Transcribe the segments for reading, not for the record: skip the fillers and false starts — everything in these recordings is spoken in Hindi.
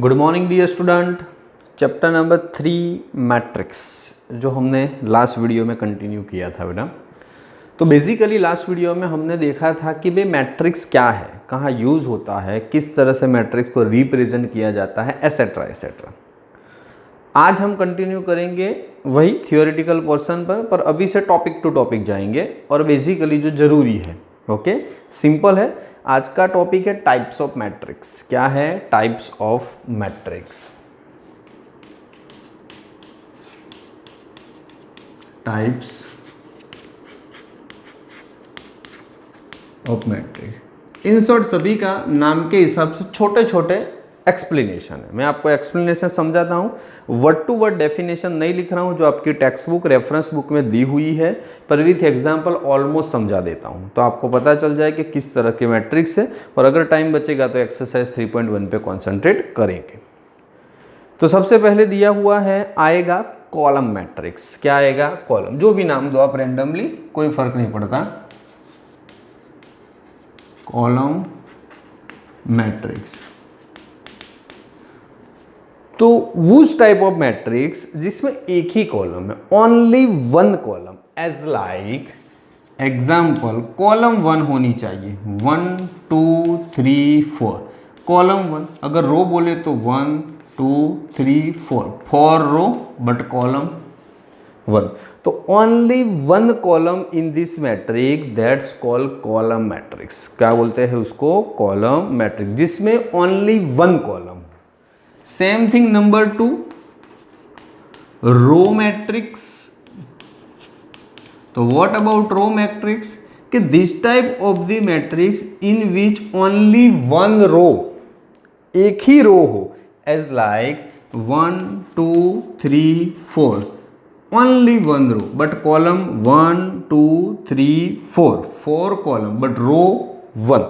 Good morning dear student. Chapter number 3 matrix जो हमने लास्ट वीडियो में कंटिन्यू किया था बेटा। तो बेसिकली लास्ट वीडियो में हमने देखा था कि भाई मैट्रिक्स क्या है, कहाँ यूज़ होता है, किस तरह से मैट्रिक्स को रिप्रेजेंट किया जाता है, एसेट्रा एसेट्रा। आज हम कंटिन्यू करेंगे वही थियोरेटिकल पोर्शन पर अभी से टॉपिक टू टॉपिक जाएंगे और बेसिकली जो ज़रूरी है। ओके, सिंपल है। आज का टॉपिक है टाइप्स ऑफ मैट्रिक्स। क्या है? Types of matrix. Types of matrix in short सभी का नाम के हिसाब से छोटे छोटे एक्सप्लेनेशन है। मैं आपको एक्सप्लेनेशन समझाता हूँ, वर्ड टू वर्ड डेफिनेशन नहीं लिख रहा हूँ जो आपकी टेक्स्ट बुक रेफरेंस बुक में दी हुई है, पर विथ एग्जांपल ऑलमोस्ट समझा देता हूँ तो आपको पता चल जाए कि किस तरह के मैट्रिक्स है। और अगर टाइम बचेगा तो एक्सरसाइज 3.1 पे कॉन्सेंट्रेट करेंगे। तो सबसे पहले दिया हुआ है आएगा कॉलम मैट्रिक्स। क्या आएगा? कॉलम। जो भी नाम दो आप रेंडमली, कोई फर्क नहीं पड़ता। कॉलम मैट्रिक्स तो उस टाइप ऑफ मैट्रिक्स जिसमें एक ही कॉलम है, only one column. As like example, column 1 होनी चाहिए, 1 2 3 4 कॉलम 1। अगर रो बोले तो 1 2 3 4 रो बट कॉलम 1। तो only one column in this matrix, that's called column matrix. क्या बोलते हैं उसको? कॉलम मैट्रिक्स, जिसमें only one column. Same thing number 2, row matrix. तो व्हाट अबाउट रो मैट्रिक्स? कि this type of the matrix in which only one row, एक ही रो हो, as like 1 2 3 4 only one row but column 1 2 3 4 column but row 1।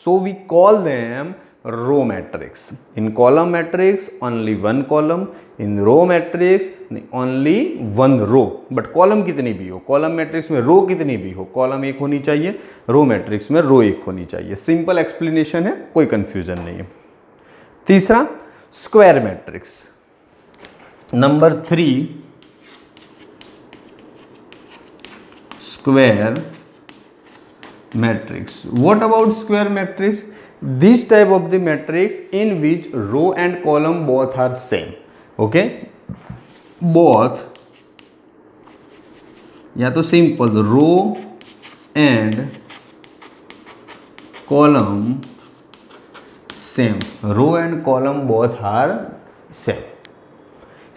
So we call them row matrix. In column matrix only one column, in row matrix only one row but column कितनी भी हो। कॉलम मैट्रिक्स में रो कितनी भी हो, कॉलम एक होनी चाहिए, रो मैट्रिक्स में रो एक होनी चाहिए। सिंपल एक्सप्लेनेशन है, कोई कंफ्यूजन नहीं है। तीसरा square matrix. Number 3 square matrix. What about square matrix? This type of the matrix in which row and column both are same. Okay, both या तो simple row and column same, row and column both are same.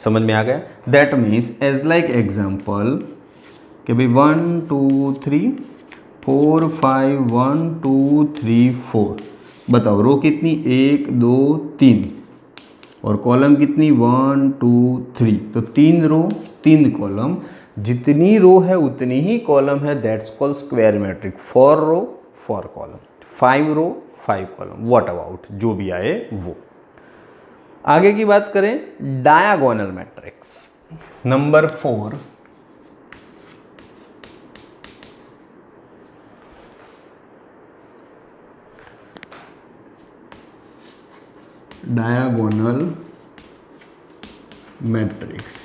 समझ में आ गया? That means as like example कि भाई 1 2 3 4 5 1 2 3 4। बताओ रो कितनी? 1 2 3 और कॉलम कितनी? 1 2 3। तो 3 रो 3 कॉलम, जितनी रो है उतनी ही कॉलम है, that's called square matrix. 4 row 4 column, 5 row 5 column, what about जो भी आए वो। आगे की बात करें diagonal matrix. Number 4 diagonal matrix.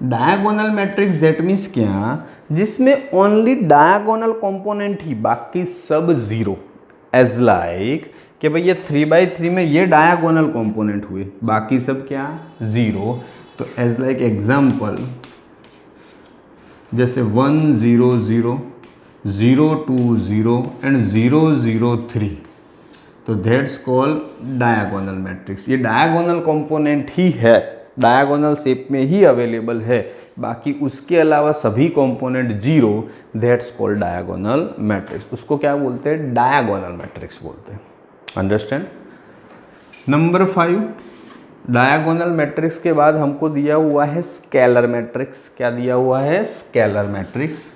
Diagonal matrix that means क्या? जिसमें ओनली डायगोनल कंपोनेंट ही, बाकी सब जीरो। एज लाइक कि भाई ये 3/3 में ये डायगोनल कंपोनेंट हुए, बाकी सब क्या? जीरो। तो एज लाइक एग्जाम्पल जैसे 1 0 0 0 2 0 एंड 0 0 3, तो दैट्स कॉल्ड डायगोनल मैट्रिक्स। ये डायगोनल कंपोनेंट ही है, डायगोनल शेप में ही अवेलेबल है, बाकी उसके अलावा सभी component zero, that's called diagonal matrix. उसको क्या बोलते हैं? डायगोनल मैट्रिक्स बोलते हैं। अंडरस्टैंड? नंबर 5 डायगोनल मैट्रिक्स के बाद हमको दिया हुआ है स्केलर मैट्रिक्स। क्या दिया हुआ है? Scalar matrix.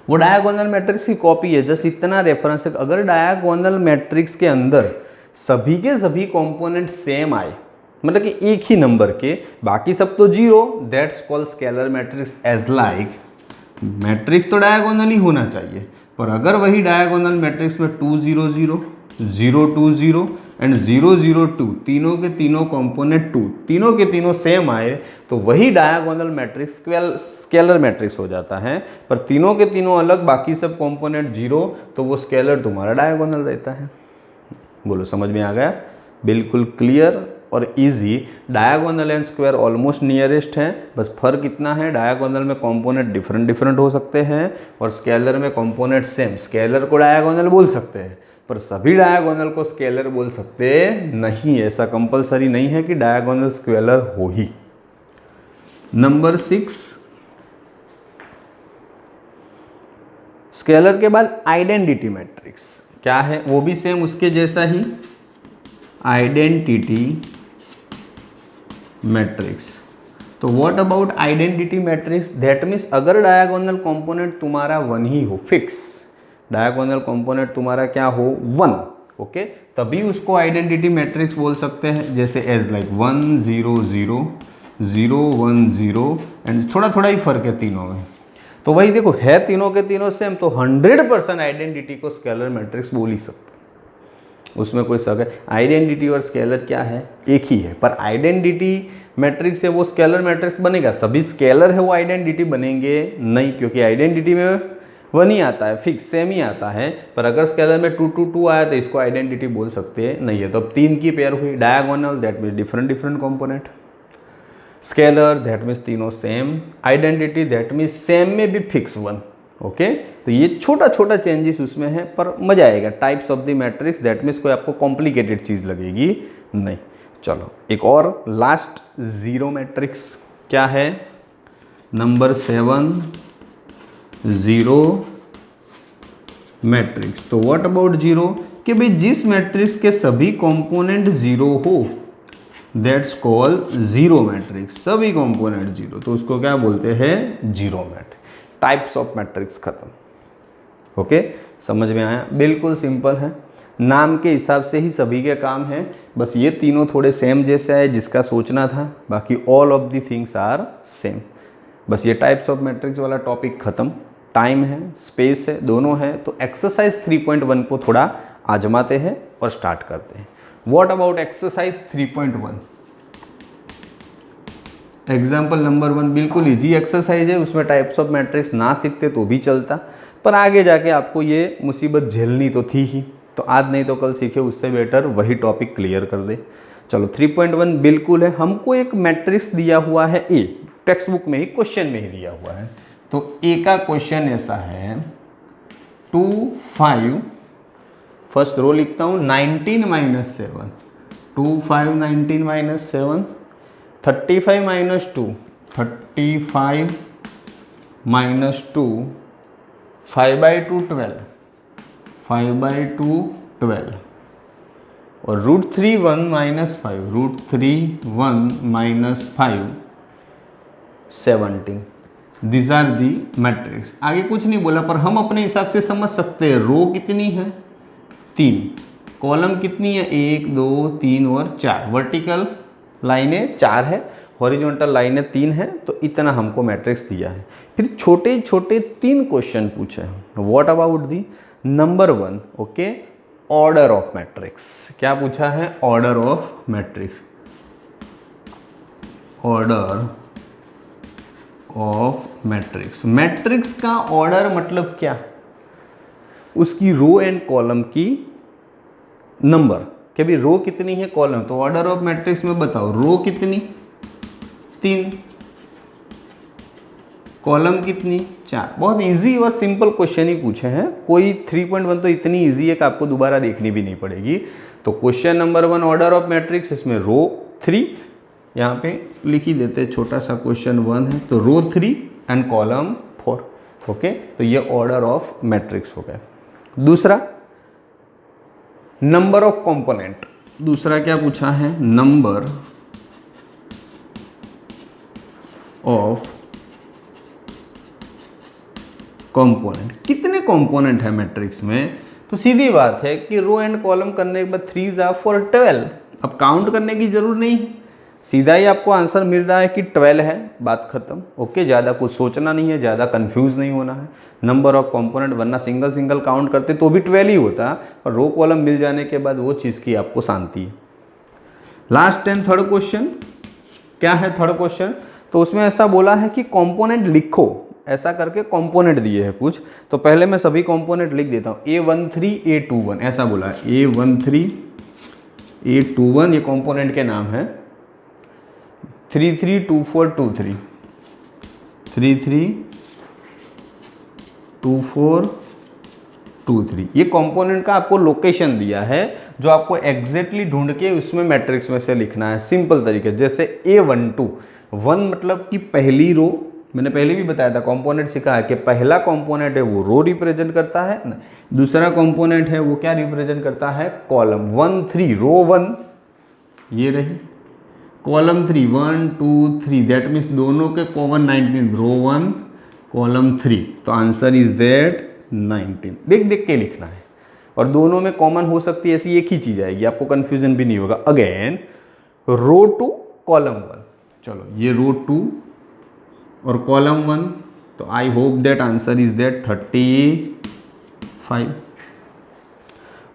वो डायगोनल मैट्रिक्स की कॉपी है, जस्ट इतना रेफरेंस है। अगर डायगोनल मैट्रिक्स के अंदर सभी के सभी कंपोनेंट सेम आए, मतलब कि एक ही नंबर के, बाकी सब तो zero, that's called scalar matrix. As like matrix तो डायगोनल ही होना चाहिए, पर अगर वही डायगोनल मैट्रिक्स में 2 0 0 0 2 0 एंड 0 0 2 तीनों के तीनों कंपोनेंट 2 तीनों के तीनों सेम आए तो वही डायगोनल मैट्रिक्स स्केलर मैट्रिक्स हो जाता है। पर तीनों के तीनों अलग, बाकी सब कंपोनेंट 0, तो वो स्केलर तुम्हारा डायगोनल रहता है। बोलो समझ में आ गया? बिल्कुल क्लियर और easy. Diagonal and square almost nearest हैं, बस फर्क इतना है डायगोनल में कंपोनेंट डिफरेंट हो सकते हैं और स्केलर में कंपोनेंट सेम। स्केलर को डायगोनल बोल सकते हैं पर सभी डायगोनल को स्केलर बोल सकते नहीं, ऐसा कंपलसरी नहीं है कि डायगोनल स्केलर हो ही। नंबर 6, स्केलर के बाद आइडेंटिटी मैट्रिक्स क्या है, वो भी सेम उसके जैसा ही, आइडेंटिटी मैट्रिक्स। तो what about identity matrix? That means अगर डायगोनल कंपोनेंट तुम्हारा 1 ही हो, फिक्स डायगोनल कंपोनेंट तुम्हारा क्या हो 1, ओके, तभी उसको आइडेंटिटी मैट्रिक्स बोल सकते हैं। जैसे एज लाइक 1 0 0 0 1 0 एंड थोड़ा थोड़ा ही फर्क है तीनों में, तो वही देखो है तीनों के तीनों सेम, तो 100% आइडेंटिटी को स्केलर मैट्रिक्स बोल ही सकते हैं, उसमें कोई शक है? आइडेंटिटी और स्केलर क्या है? एक ही है, पर आइडेंटिटी मैट्रिक्स से वो स्केलर मैट्रिक्स बनेगा, सभी स्केलर है वो आइडेंटिटी बनेंगे नहीं, क्योंकि आइडेंटिटी में 1 ही आता है, फिक्स सेम ही आता है। पर अगर स्केलर में 2 2 2 आया तो इसको आइडेंटिटी बोल सकते हैं नहीं है। तो अब 3 की पेयर हुई, diagonal that means different component, scalar that means तीनों same, identity that means same में भी फिक्स 1, ओके। तो ये छोटा छोटा चेंजेस उसमें है, पर मजा आएगा। Types of the matrix that means कोई आपको कॉम्प्लिकेटेड चीज़ लगेगी नहीं। चलो एक और लास्ट, जीरो मैट्रिक्स क्या है? Number 7, zero matrix. तो व्हाट अबाउट जीरो? कि भाई जिस मैट्रिक्स के सभी कंपोनेंट 0 हो दैट्स कॉल जीरो मैट्रिक्स, सभी कंपोनेंट 0, तो उसको क्या बोलते हैं? Zero matrix. Types of matrix खत्म, ओके। समझ में आया? बिल्कुल सिंपल है, नाम के हिसाब से ही सभी के काम हैं, बस ये तीनों थोड़े सेम जैसे है जिसका सोचना था, बाकी all of the things are same. बस ये टाइप्स ऑफ मैट्रिक्स वाला टॉपिक खत्म। टाइम है, स्पेस है, दोनों है, तो एक्सरसाइज 3.1 को थोड़ा आजमाते हैं और स्टार्ट करते हैं। What about exercise 3.1? Example number 1 बिल्कुल इजी एक्सरसाइज है, उसमें टाइप्स ऑफ मैट्रिक्स ना सीखते तो भी चलता, पर आगे जाके आपको ये मुसीबत झेलनी तो थी ही, तो आज नहीं तो कल सीखे, उससे बेटर वही टॉपिक क्लियर कर दे। चलो 3.1 बिल्कुल है, हमको एक मैट्रिक्स दिया हुआ है ए, टेक्स्ट बुक में ही क्वेश्चन में ही दिया हुआ है। तो ए का क्वेश्चन ऐसा है 2 5, फर्स्ट रो लिखता हूँ 19 - 7, 2 5 19 - 7, 35 - 2, 35 - 2, 5/2 12, 5/2 12 और √3 1 - 5, √3 1 - 5 17। This are the matrix. आगे कुछ नहीं बोला, पर हम अपने हिसाब से समझ सकते हैं। रो कितनी है? 3, कॉलम कितनी है? 1 2 3 और 4, वर्टिकल लाइनें 4 है, हॉरिजॉन्टल लाइनें 3 है, तो इतना हमको मैट्रिक्स दिया है। फिर छोटे छोटे 3 क्वेश्चन पूछे हैं। What about the? Number 1, okay, order of matrix. क्या पूछा है? Order of matrix, order of matrix. Matrix का ऑर्डर मतलब क्या? उसकी रो एंड कॉलम की नंबर, कि भाई रो कितनी है, कॉलम। तो ऑर्डर ऑफ मैट्रिक्स में बताओ, रो कितनी? 3, कॉलम कितनी? 4। बहुत इजी और सिंपल क्वेश्चन ही पूछे हैं, कोई 3.1 तो इतनी इजी है कि आपको दोबारा देखनी भी नहीं पड़ेगी। तो question number 1 order of matrix, इसमें रो 3 यहाँ पे लिख ही देते, छोटा सा क्वेश्चन 1 है, तो रो 3 एंड कॉलम 4, ओके। तो ये ऑर्डर ऑफ मैट्रिक्स हो गया। दूसरा, नंबर ऑफ कंपोनेंट। दूसरा क्या पूछा है? Number of component. कितने कंपोनेंट है मैट्रिक्स में? तो सीधी बात है कि रो एंड कॉलम करने के बाद 3 × 4 12। अब काउंट करने की जरूरत नहीं, सीधा ही आपको आंसर मिल रहा है कि 12 है, बात खत्म। ओके, ज़्यादा कुछ सोचना नहीं है, ज़्यादा कंफ्यूज नहीं होना है। नंबर ऑफ कंपोनेंट, वरना सिंगल सिंगल काउंट करते तो भी 12 ही होता, और रो कॉलम मिल जाने के बाद वो चीज़ की आपको शांति है। लास्ट एंड थर्ड क्वेश्चन क्या है? थर्ड क्वेश्चन तो उसमें ऐसा बोला है कि कंपोनेंट लिखो, ऐसा करके कंपोनेंट दिए हैं कुछ। तो पहले मैं सभी कंपोनेंट लिख देता हूँ। A13 A21 ऐसा बोला है, A13 A21 ये कंपोनेंट के नाम है। 332423 332423 ये कंपोनेंट का आपको लोकेशन दिया है, जो आपको एग्जैक्टली ढूंढ के उसमें मैट्रिक्स में से लिखना है सिंपल तरीके। जैसे A12 1 मतलब कि पहली रो, मैंने पहले भी बताया था कंपोनेंट सीखा है कि पहला कंपोनेंट है वो रो रिप्रेजेंट करता है, दूसरा कंपोनेंट है वो क्या रिप्रेजेंट करता है? कॉलम। 1 3 रो 1 ये रही, कॉलम 3 1 2 3 दैट मीन्स दोनों के कॉमन 19 रो 1 कॉलम 3। तो आंसर इज दैट 19। देख देख के लिखना है, और दोनों में कॉमन हो सकती है ऐसी एक ही चीज आएगी, आपको कंफ्यूजन भी नहीं होगा। अगेन रो 2 कॉलम 1, चलो ये रो 2 और कॉलम 1, तो I hope that answer is that 35।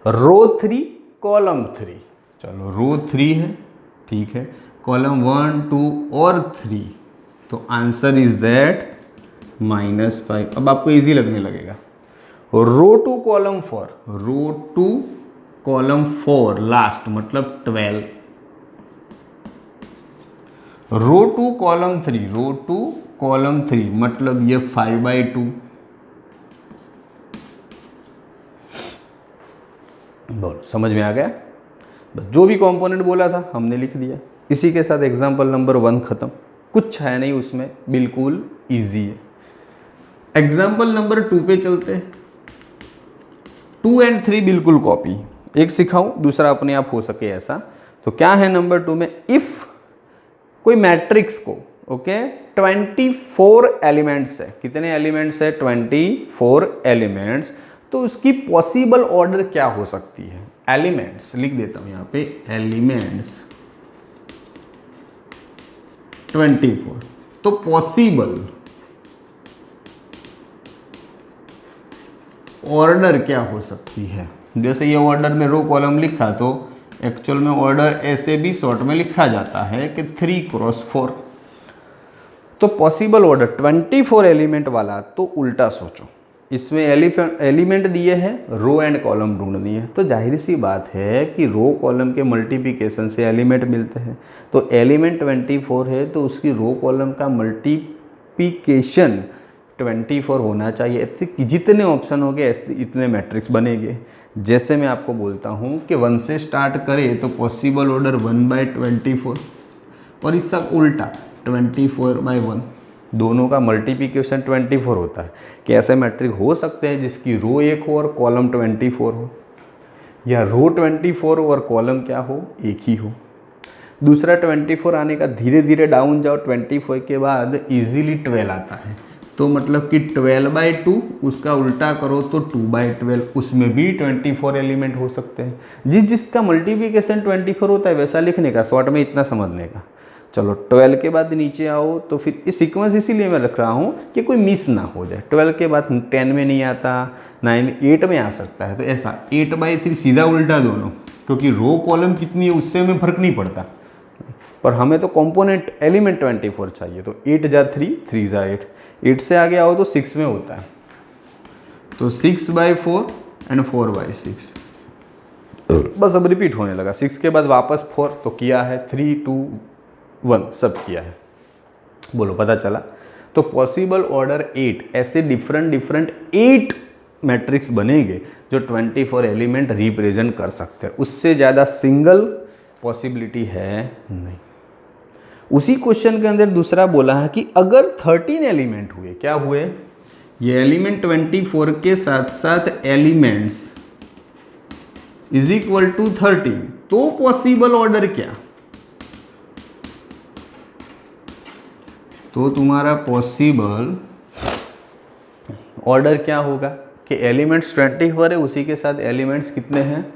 Row 3 column 3, चलो रो 3 है, ठीक है, कॉलम 1 2 और 3, तो आंसर इज दैट -5। अब आपको इजी लगने लगेगा। रो 2 कॉलम 4, रो 2 कॉलम 4 लास्ट मतलब 12। रो 2 कॉलम 3, रो 2 कॉलम 3 मतलब ये 5/2। बोल समझ में आ गया? बस जो भी कंपोनेंट बोला था हमने लिख दिया। इसी के साथ एग्जांपल नंबर 1 खत्म। कुछ है नहीं उसमें, बिल्कुल इजी है। एग्जांपल नंबर 2 पे चलते हैं। 2 एंड 3 बिल्कुल कॉपी, एक सिखाऊं दूसरा अपने आप हो सके ऐसा। तो क्या है नंबर 2 में? इफ कोई मैट्रिक्स को, ओके, 24 एलिमेंट्स है। कितने एलिमेंट्स है? 24 एलिमेंट्स। तो उसकी पॉसिबल ऑर्डर क्या हो सकती है? एलिमेंट्स लिख देता हूं यहां पे, एलिमेंट्स 24। तो पॉसिबल ऑर्डर क्या हो सकती है? जैसे ये ऑर्डर में रो कॉलम लिखा, तो एक्चुअल में ऑर्डर ऐसे भी शॉर्ट में लिखा जाता है कि 3 × 4। तो पॉसिबल ऑर्डर 24 एलिमेंट वाला, तो उल्टा सोचो, इसमें एलिमेंट दिए हैं, रो एंड कॉलम ढूंढ दिए हैं। तो जाहिर सी बात है कि रो कॉलम के मल्टीप्लिकेशन से एलिमेंट मिलते हैं। तो एलिमेंट 24 है, तो उसकी रो कॉलम का मल्टीप्लिकेशन 24 होना चाहिए। ऐसे जितने ऑप्शन हो गए इतने मैट्रिक्स बनेंगे। जैसे मैं आपको बोलता हूँ कि 1 से स्टार्ट करें तो पॉसिबल ऑर्डर 1/24, और इसका उल्टा 24/1, दोनों का मल्टीप्लिकेशन 24 होता है। कि ऐसे मैट्रिक हो सकते हैं जिसकी रो 1 हो और कॉलम 24 हो, या रो 24 और कॉलम क्या हो? एक ही हो। दूसरा 24 आने का धीरे धीरे डाउन जाओ, 24 के बाद इजीली 12 आता है। तो मतलब कि 12/2, उसका उल्टा करो तो 2/12, उसमें भी 24 एलिमेंट हो सकते हैं। जिसका मल्टीप्लिकेशन 24 होता है वैसा लिखने का, शॉर्ट में इतना समझने का। चलो 12 के बाद नीचे आओ, तो फिर ये सीक्वेंस इसीलिए मैं रख रहा हूँ कि कोई मिस ना हो जाए। 12 के बाद 10 में नहीं आता, 9 में, 8 में आ सकता है। तो ऐसा 8/3 सीधा उल्टा दोनों, क्योंकि रो कॉलम कितनी है उससे हमें फर्क नहीं पड़ता, पर हमें तो कंपोनेंट एलिमेंट 24 चाहिए। तो 8 जा 3, 3 जा 8, 8 से आगे आओ तो 6 में होता है। तो 6/4 एंड 4/6, बस अब रिपीट होने लगा। 6 के बाद वापस 4, तो किया है 3 2 1 सब किया है। बोलो पता चला? तो पॉसिबल ऑर्डर 8, ऐसे डिफरेंट 8 मैट्रिक्स बनेंगे जो 24 एलिमेंट रिप्रेजेंट कर सकते हैं। उससे ज़्यादा सिंगल पॉसिबिलिटी है नहीं। उसी क्वेश्चन के अंदर दूसरा बोला है कि अगर 13 एलिमेंट हुए, क्या हुए? ये एलिमेंट 24 के साथ साथ एलिमेंट्स इज इक्वल टू 13, तो पॉसिबल ऑर्डर क्या? तो तुम्हारा पॉसिबल ऑर्डर क्या होगा कि एलिमेंट्स 24 है, उसी के साथ एलिमेंट्स कितने हैं?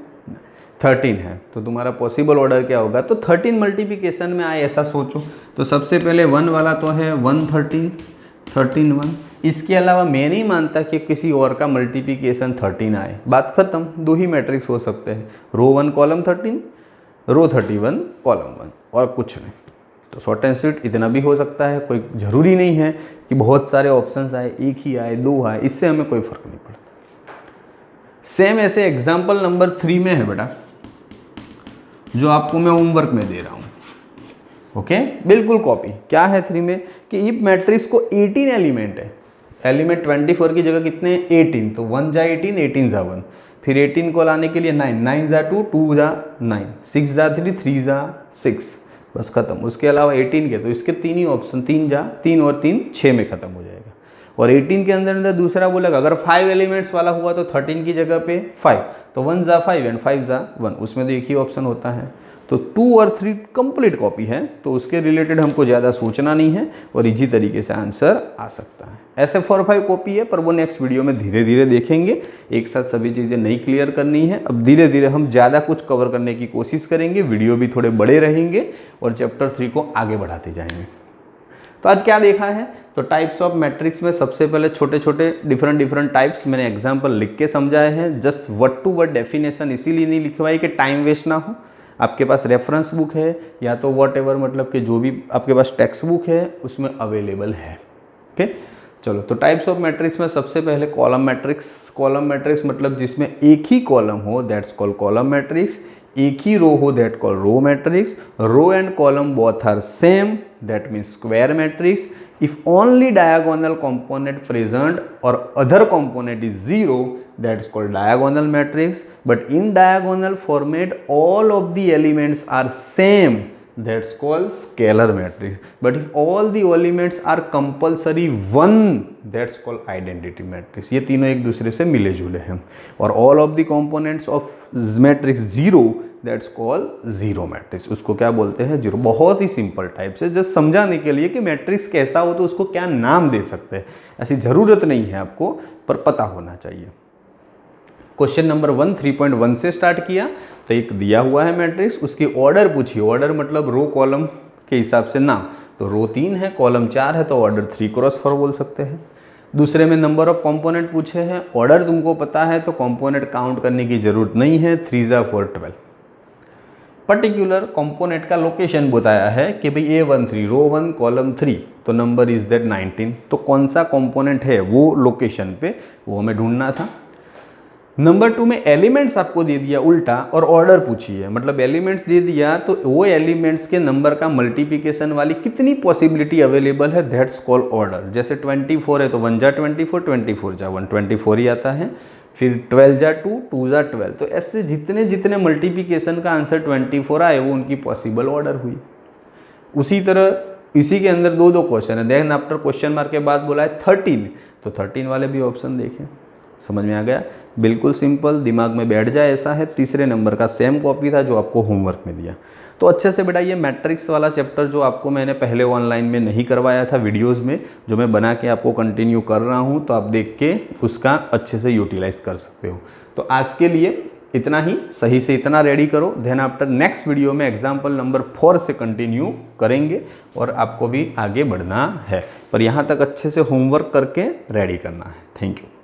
13 है, तो तुम्हारा पॉसिबल ऑर्डर क्या होगा? तो 13 मल्टीप्लिकेशन में आए ऐसा सोचो। तो सबसे पहले 1 वाला तो है 1 13, 13 1। इसके अलावा मैं नहीं मानता कि किसी और का मल्टीप्लिकेशन 13 आए, बात खत्म। दो ही मैट्रिक्स हो सकते हैं, रो 1 कॉलम 13, रो 31 कॉलम 1, और कुछ नहीं। तो शॉर्ट एंड स्वीट इतना भी हो सकता है, कोई ज़रूरी नहीं है कि बहुत सारे ऑप्शंस आए, एक ही आए, दो आए, इससे हमें कोई फ़र्क नहीं पड़ता। सेम ऐसे एग्जाम्पल नंबर 3 में है बेटा, जो आपको मैं होमवर्क में दे रहा हूँ। ओके, बिल्कुल कॉपी। क्या है 3 में कि इफ मैट्रिक्स को 18 एलिमेंट है, एलिमेंट 24 की जगह कितने हैं? 18, तो 1 जा 18, 18 जा 1, फिर 18 को लाने के लिए 9, 9 जा 2, 2 जा 9, 6 जा 3, 3 जा 6, बस खत्म। उसके अलावा 18 के तो इसके 3 ही ऑप्शन, 3 जा 3 और 3 6 में खत्म हो जाएगा। और 18 के अंदर दूसरा बोलेगा अगर 5 एलिमेंट्स वाला हुआ तो 13 की जगह पे 5, तो 1 जा 5 एंड 5 जा 1, उसमें तो एक ही ऑप्शन होता है। तो 2 और 3 कंप्लीट कॉपी है, तो उसके रिलेटेड हमको ज़्यादा सोचना नहीं है और इजी तरीके से आंसर आ सकता है। ऐसे 4 5 कॉपी है, पर वो नेक्स्ट वीडियो में धीरे धीरे देखेंगे, एक साथ सभी चीज़ें नहीं क्लियर करनी है। अब धीरे धीरे हम ज़्यादा कुछ कवर करने की कोशिश करेंगे, वीडियो भी थोड़े बड़े रहेंगे और चैप्टर 3 को आगे बढ़ाते जाएंगे। तो आज क्या देखा है? तो टाइप्स ऑफ मैट्रिक्स में सबसे पहले छोटे छोटे डिफरेंट टाइप्स मैंने एग्जांपल लिख के समझाए हैं। Just word to word definition इसीलिए नहीं लिखवाई कि टाइम वेस्ट ना हो। आपके पास रेफरेंस बुक है या तो व्हाटएवर, मतलब कि जो भी आपके पास टेक्स्ट बुक है उसमें अवेलेबल है। ओके, चलो। तो टाइप्स ऑफ मैट्रिक्स में सबसे पहले कॉलम मैट्रिक्स। कॉलम मैट्रिक्स मतलब जिसमें एक ही कॉलम हो, दैट्स कॉल्ड कॉलम मैट्रिक्स। एक ही रो हो, that called row matrix. Row and column both are same, that means square matrix. If only diagonal component present or other component is 0, that's called diagonal matrix. But in diagonal format all of the elements are same, that's called scalar matrix. But if all the elements are compulsory 1, that's called identity matrix. ये तीनों एक दूसरे से मिले जुले हैं। और all of the components of matrix 0, that's call zero matrix. उसको क्या बोलते हैं? जीरो। बहुत ही सिंपल टाइप से जस्ट समझाने के लिए कि मैट्रिक्स कैसा हो तो उसको क्या नाम दे सकते हैं, ऐसी ज़रूरत नहीं है आपको, पर पता होना चाहिए। क्वेश्चन नंबर 1 3.1 से स्टार्ट किया। तो एक दिया हुआ है मैट्रिक्स, उसकी ऑर्डर पूछिए। ऑर्डर मतलब रो कॉलम के हिसाब से नाम। तो रो 3 है, कॉलम 4 है, तो ऑर्डर 3x4 बोल सकते हैं। दूसरे में नंबर ऑफ कंपोनेंट पूछे हैं। ऑर्डर तुमको पता है तो कंपोनेंट काउंट करने की जरूरत नहीं है, 3 जा 4 12। पर्टिकुलर कंपोनेंट का लोकेशन बताया है कि भाई A13 रो 1 कॉलम 3, तो नंबर इज दैट 19। तो कौन सा कंपोनेंट है वो लोकेशन पे, वो हमें ढूंढना था। नंबर 2 में एलिमेंट्स आपको दे दिया उल्टा और ऑर्डर पूछी है, मतलब एलिमेंट्स दे दिया तो वो एलिमेंट्स के नंबर का मल्टीप्लिकेशन वाली कितनी पॉसिबिलिटी अवेलेबल है, दैट्स कॉल्ड ऑर्डर। जैसे 24 है तो 1 जा 24, 24 जा 1, 24 ही आता है। फिर 12 जा 2, 2 जा 12। तो ऐसे जितने जितने मल्टीप्लिकेशन का आंसर 24 आए वो उनकी पॉसिबल ऑर्डर हुई। उसी तरह इसी के अंदर दो क्वेश्चन है। देन आफ्टर क्वेश्चन मार्क के बाद बोला है 13, तो 13 वाले भी ऑप्शन देखें। समझ में आ गया? बिल्कुल सिंपल, दिमाग में बैठ जाए ऐसा है। तीसरे नंबर का सेम कॉपी था जो आपको होमवर्क में दिया। तो अच्छे से बेटा ये मैट्रिक्स वाला चैप्टर जो आपको मैंने पहले ऑनलाइन में नहीं करवाया था वीडियोस में, जो मैं बना के आपको कंटिन्यू कर रहा हूँ, तो आप देख के उसका अच्छे से यूटिलाइज कर सकते हो। तो आज के लिए इतना ही, सही से इतना रेडी करो। देन आफ्टर नेक्स्ट वीडियो में एग्जाम्पल नंबर 4 से कंटिन्यू करेंगे और आपको भी आगे बढ़ना है, पर यहाँ तक अच्छे से होमवर्क करके रेडी करना है। Thank you.